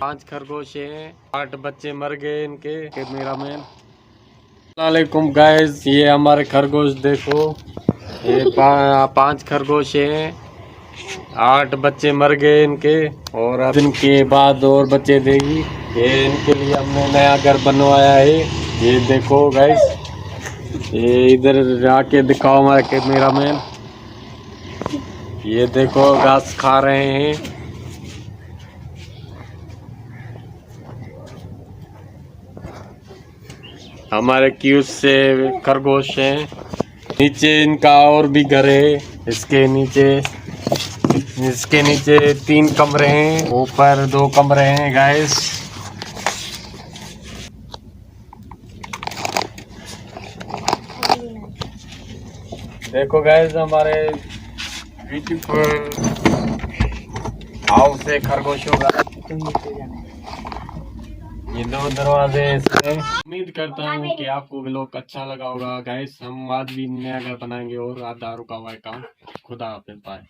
5 खरगोश हैं, 8 बच्चे मर गए इनके। मेरा मैन वालेकुम गाइस, ये हमारे खरगोश देखो। ये 5 खरगोश हैं, 8 बच्चे मर गए इनके और अब इनके बाद और बच्चे देगी। ये इनके लिए हमने नया घर बनवाया है। ये देखो गाइस, ये इधर आके दिखाओ हमारे कैमरा मैन। ये देखो घास खा रहे हैं। हमारे क्यूस से खरगोश हैं। नीचे इनका और भी घर है। इसके नीचे 3 कमरे हैं, ऊपर 2 कमरे हैं गाइस। देखो गाइस, हमारे ब्यूटीफुल हाउस है खरगोशों का। ये 2 दरवाजे से। उम्मीद करता हूँ कि आपको व्लॉग अच्छा लगा होगा गाइस। हम आज भी नया घर बनाएंगे और आधा रुका हुआ है काम। खुदा हाफिज़, बाय।